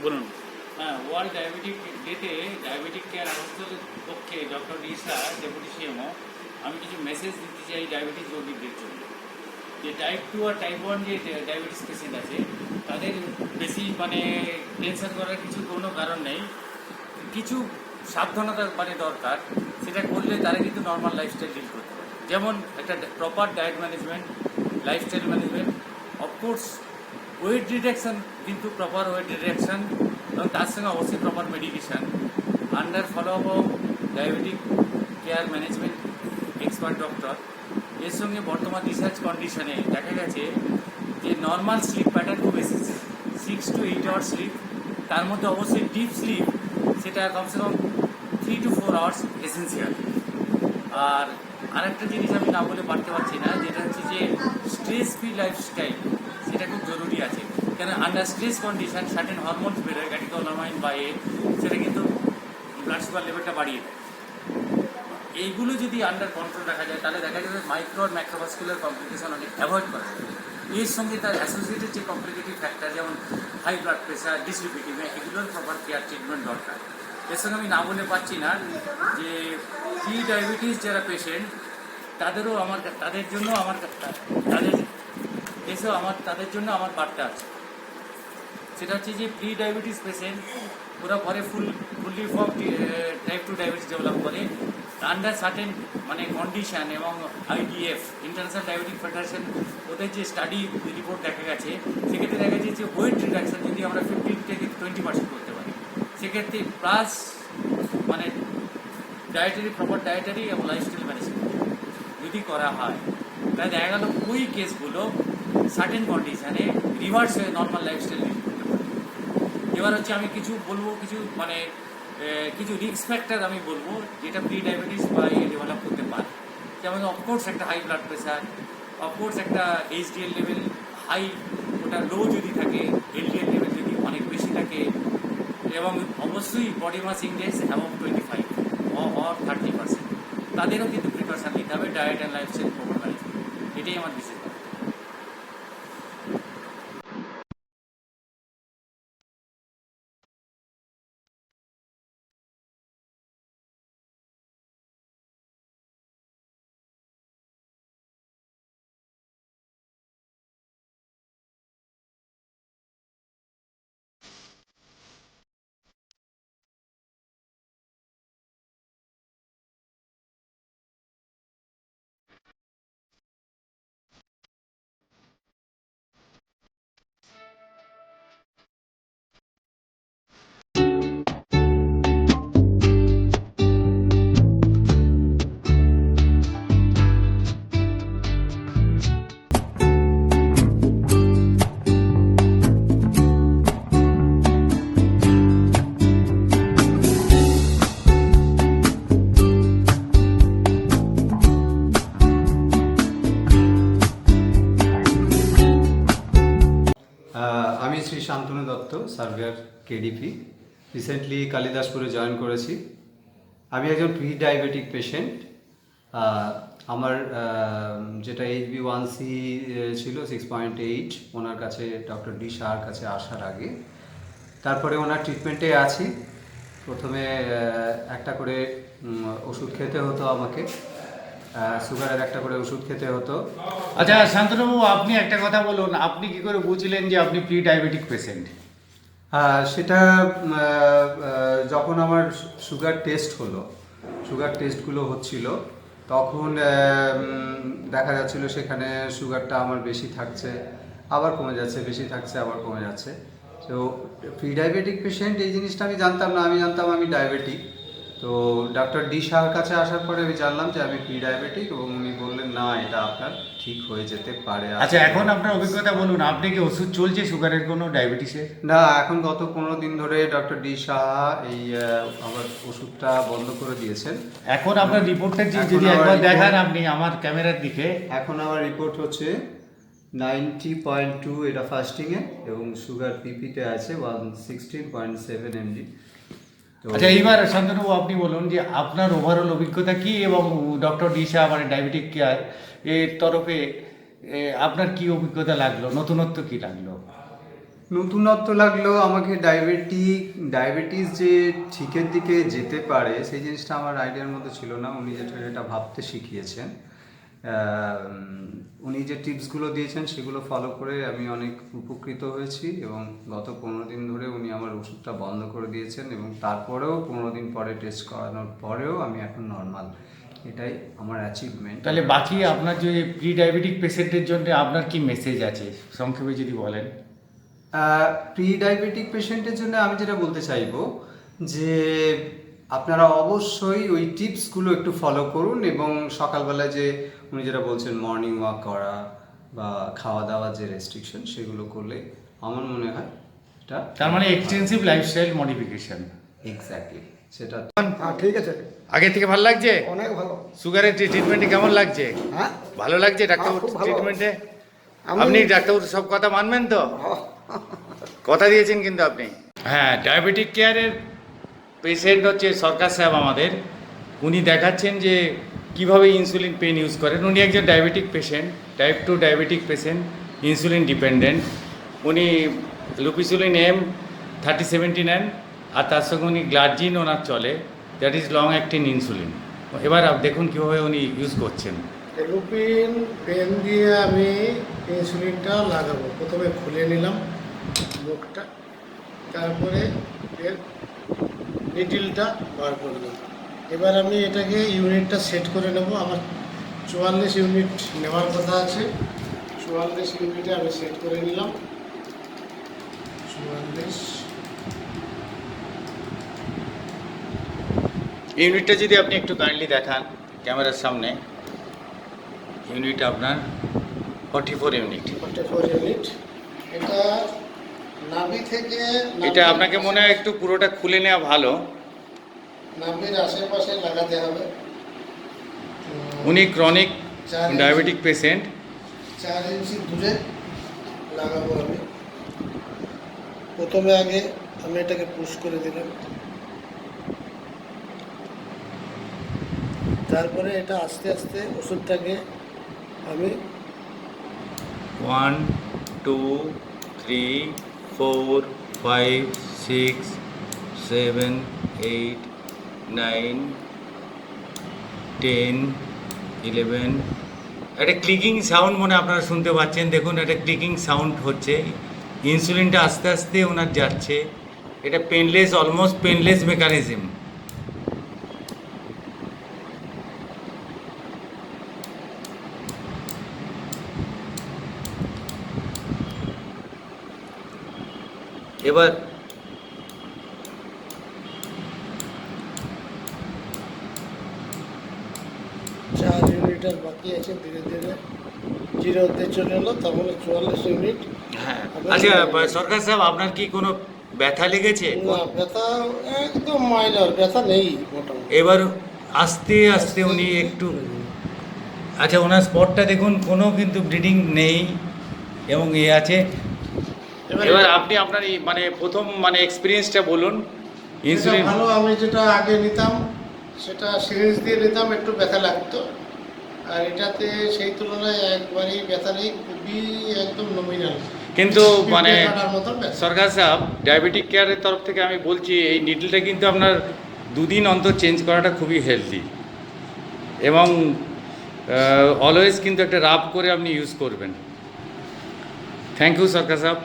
বলুন। হ্যাঁ, world diabetic ডেতে ডায়াবেটিক কেয়ার হাসপাতালের পক্ষে ডক্টর রিসা ডেপুটি সিএমও আমি কিছু মেসেজ দিতে চাই ডায়াবেটিস রোগীদের জন্য। যে টাইপ 2 আর টাইপ 1 যে ডায়াবেটিস পেশেন্ট আছে তাদের বেশি টেনশন করার কোনো কারণ নেই। কিছু সাবধানতা দরকার, সেটা করলে তারা কিন্তু নর্মাল লাইফস্টাইল লিড করতে পারে। যেমন একটা proper diet management, lifestyle management, of course weight reduction, কিন্তু প্রপার ওয়েট রিডাকশান এবং তার সঙ্গে অবশ্যই proper medication under follow up of diabetic care management expert doctor. এর সঙ্গে বর্তমান রিসার্চ কন্ডিশনে দেখা গেছে যে নর্মাল স্লিপ প্যাটার্ন খুব এসেছে 6 to 8 আওয়ার স্লিপ, তার মধ্যে অবশ্যই ডিপ স্লিপ সেটা কমসে কম 3 to 4 আওয়ার্স এসেন্সিয়াল। আর আরেকটা জিনিস আমি না বলে পারতে পারছি না, যেটা হচ্ছে যে স্ট্রেস ফ্রি লাইফস্টাইল, সেটা খুব জরুরি আছে। কেন under stress condition certain hormones বেরোয়, ক্যাটেকোলামাইন বা সেটা কিন্তু ব্লাড সুগার লেভেলটা বাড়িয়ে দেয়। এইগুলো যদি আন্ডার কন্ট্রোল রাখা যায় তাহলে দেখা যাবে মাইক্রো আর ম্যাক্রোভাস্কুলার কমপ্লিকেশন অনেক অ্যাভয়েড করা যাবে। এর সঙ্গে তার অ্যাসোসিয়েটেড যে কমপ্লিকেটিভ ফ্যাক্টর যেমন হাই ব্লাড প্রেশার, ডিসলিপিডিমিয়া, এগুলোর প্রপার কেয়ার ট্রিটমেন্ট দরকার। এর সঙ্গে আমি না বলে পারছি না যে প্রি ডায়াবেটিস যারা পেশেন্ট তাদের জন্য আমার বার্তা আছে। সেটা হচ্ছে যে প্রি ডায়াবেটিস পেশেন্ট ওরা পরে fully form type 2 diabetes develop করে আন্ডার সার্টেন কন্ডিশন। এবং আইডিএফ ইন্টারন্যাশনাল ডায়াবেটিক ফেডারেশন ওদের যে স্টাডি রিপোর্ট দেখা গেছে, সেক্ষেত্রে দেখা গেছে যে ওয়েট রিডাকশন যদি আমরা 15 থেকে 20% করতে পারি, সেক্ষেত্রে প্লাস প্রপার ডায়েটারি এবং লাইফস্টাইল ম্যানেজমেন্ট যদি করা হয়, তাহলে দেখা গেল ওই কেসগুলো সার্টেন কন্ডিশনে রিভার্স হয়ে নর্মাল লাইফস্টাইল লিড করতে পারে। এবার হচ্ছে আমি কিছু বলবো, কিছু রিস্ক ফ্যাক্টর আমি বলবো যেটা প্রি ডায়াবেটিস বা ডেভেলপ করতে পারে। যেমন অফকোর্স একটা হাই ব্লাড প্রেশার, অফকোর্স একটা এইচডিএল লেভেল হাই, ওটা লো যদি থাকে, এলডিএল লেভেল যদি অনেক বেশি থাকে, এবং অবশ্যই বডি মাস ইন্ডেক্স এবং 25 or 30%, তাদেরও কিন্তু প্রিকশন নিতে হবে diet and lifestyle proper management. এটাই আমার বিশেষ। আমি Shri Shantanu Datta, surveyor KDP. Recently কালিদাসপুরে জয়েন করেছি। আমি একজন প্রি ডায়াবেটিক পেশেন্ট। আমার যেটা HbA1c ছিল 6.8, ওনার কাছে ডক্টর ডি শাহর কাছে আসার আগে। তারপরে ওনার ট্রিটমেন্টে আছি। প্রথমে একটা করে ওষুধ খেতে হতো আমাকে, সুগারের একটা করে ওষুধ খেতে হতো। আচ্ছা শান্তনুবাবু, আপনি একটা কথা বলুন, আপনি কি করে বুঝলেন যে আপনি প্রি ডায়াবেটিক পেশেন্ট? সেটা যখন আমার সুগার টেস্টগুলো হচ্ছিল, তখন দেখা যাচ্ছিল সেখানে সুগারটা আমার বেশি থাকছে, আবার কমে যাচ্ছে, বেশি থাকছে, আবার কমে যাচ্ছে। তো প্রি ডায়াবেটিক পেশেন্ট এই জিনিসটা আমি জানতাম না। আমি জানতাম আমি ডায়াবেটিক। তো ডক্টর ডি শাহর কাছে আসার পরে আমি জানলাম যে আমি প্রি ডায়াবেটিক, এবং উনি বললেন না, এটা আপনার ঠিক হয়ে যেতে পারে। আচ্ছা, এখন আপনার অভিজ্ঞতা বলুন, আপনি কি ওষুধ চলছে সুগারের কোনো, ডায়াবেটিসের? না, এখন গত 15 দিন ধরে ডক্টর ডি শাহ এই আমার ওষুধটা বন্ধ করে দিয়েছেন। এখন আপনার রিপোর্টটা যদি একবার দেখান আপনি আমার ক্যামেরার দিকে। এখন আমার রিপোর্ট হচ্ছে 90.2, এটা ফাস্টিংয়ে, এবং সুগার পিপিতে আছে 116.7 mg। তো আচ্ছা, এইবার শান্তনুবাবু আপনি বলুন যে আপনার ওভারঅল অভিজ্ঞতা কি এবং ডক্টর ডিসা মানে ডায়াবেটিক কেয়ার এর তরফে আপনার কি অভিজ্ঞতা লাগলো, নতুনত্ব কি লাগলো? নতুনত্ব লাগলো আমাকে ডায়াবেটিস যে ঠিকের দিকে যেতে পারে সেই জিনিসটা আমার আইডিয়ার মধ্যে ছিল না। উনি যেটা ভাবতে শিখিয়েছেন, উনি যে টিপসগুলো দিয়েছেন সেগুলো ফলো করে আমি অনেক উপকৃত হয়েছি এবং গত 15 দিন ধরে উনি আমার ওষুধটা বন্ধ করে দিয়েছেন এবং তারপরেও 15 দিন পরে টেস্ট করানোর পরেও আমি এখন নর্মাল। এটাই আমার অ্যাচিভমেন্ট। তাহলে বাকি আপনার যে প্রি ডায়াবেটিক পেশেন্টের জন্য আপনার কি মেসেজ আছে সংক্ষেপে যদি বলেন? প্রি ডায়াবেটিক পেশেন্টের জন্য আমি যেটা বলতে চাইবো যে আপনারা অবশ্যই ওই টিপসগুলো একটু ফলো করুন এবং সকালবেলা যে উনি যেটা বলছেন মর্নিং ওয়াক করা বা খাওয়া দাওয়া যে রেস্ট্রিকশন সেগুলো করলে আমার মনে হয় এটা তার মানে এক্সটেন্সিভ লাইফস্টাইল মডিফিকেশন। এক্স্যাক্টলি সেটা। হ্যাঁ ঠিক আছে, আগে থেকে ভালো লাগছে? অনেক ভালো। সুগারের ট্রিটমেন্টে কেমন লাগছে? হ্যাঁ ভালো লাগছে ডাক্তারবাবুর খুব ভালো। ট্রিটমেন্টে? আমি- আপনি ডাক্তারবাবুর সব কথা মানবেন তো? কথা দিয়েছেন কিন্তু আপনি। হ্যাঁ, ডায়াবেটিক কেয়ারের পেশেন্ট হচ্ছে সরকার সাহেব আমাদের। উনি দেখাচ্ছেন যে কিভাবে ইনসুলিন পেন ইউজ করেন। উনি একজন diabetic patient, type 2 diabetic patient, insulin dependent. উনি লুপিসুলিন M3070 নেন আর তার সঙ্গে উনি গ্লার্জিন ওনার চলে, that is long acting insulin. এবার দেখুন কীভাবে উনি ইউজ করছেন। লুপিন পেন দিয়ে আমি ইনসুলিনটা লাগাবো। প্রথমে খুলে নিলাম মুখটা, তারপরে এর নিডলটা বার করলাম। এবার আমি এটাকে ইউনিটটা সেট করে নেব। আমার 44 ইউনিট নেওয়ার কথা আছে। 44 ইউনিটে আমি সেট করে নিলাম। 44 ইউনিটটা যদি আপনি একটু কাইন্ডলি দেখান ক্যামেরার সামনে। ইউনিট আপনার 44 ইউনিট। 44 ইউনিট। এটা নাভি থেকে এটা আপনাকে মনে হয় একটু পুরোটা খুলে নেওয়া ভালো। নাভির আশেপাশে লাগাতে হবে। উনি chronic 4 inch. Diabetic patient. 4 inch দূরে লাগাবো আমি। প্রথমে আগে আমি এটাকে পুশ করে দিলাম, তারপরে এটা আস্তে আস্তে ওষুধটাকে আমি 1 2 3 4 5 6 7 8 9 10 11 একটা ক্লিকিং সাউন্ড মনে আপনারা শুনতে পাচ্ছেন। দেখুন একটা ক্লিকিং সাউন্ড হচ্ছে। ইনসুলিনটা আস্তে আস্তে ওনার যাচ্ছে। এটা পেনলেস, অলমোস্ট পেনলেস মেকানিজম। এবার 4 ইউনিট আর বাকি আছে। ধীরে ধীরে 0 হতে চলে এলো, তাহলে 44 ইউনিট। হ্যাঁ, আচ্ছা সরকার সাহেব, আপনার কি কোনো ব্যথা লেগেছে? না, ব্যথা একদম মাইনর, ব্যথা নেই মোটামুটি। এবার আস্তে আস্তে উনি একটু, আচ্ছা ওনার স্পটটা দেখুন, কোনো কিন্তু ব্লিডিং নেই এবং এ আছে। এবার আপনি আপনার এই মানে প্রথম মানে এক্সপিরিয়েন্সটা বলুন। ইনসুলিন এটা ভালো। আমি যেটা আগে নিতাম সেটা সিরিঞ্জ দিয়ে নিতাম, একটু ব্যথা লাগতো। আর এটাতে সেই তুলনায় একবারই ব্যথা নেই, খুবই একদম নমিনাল। কিন্তু মানে মতন ব্যথা। সরকার সাহেব, ডায়াবেটিক কেয়ারের তরফ থেকে আমি বলছি এই নিডলটা কিন্তু আপনার 2 দিন অন্তর চেঞ্জ করাটা খুবই হেলদি এবং অলওয়েজ কিন্তু একটা রাব করে আপনি ইউজ করবেন। থ্যাংক ইউ সরকার সাহেব।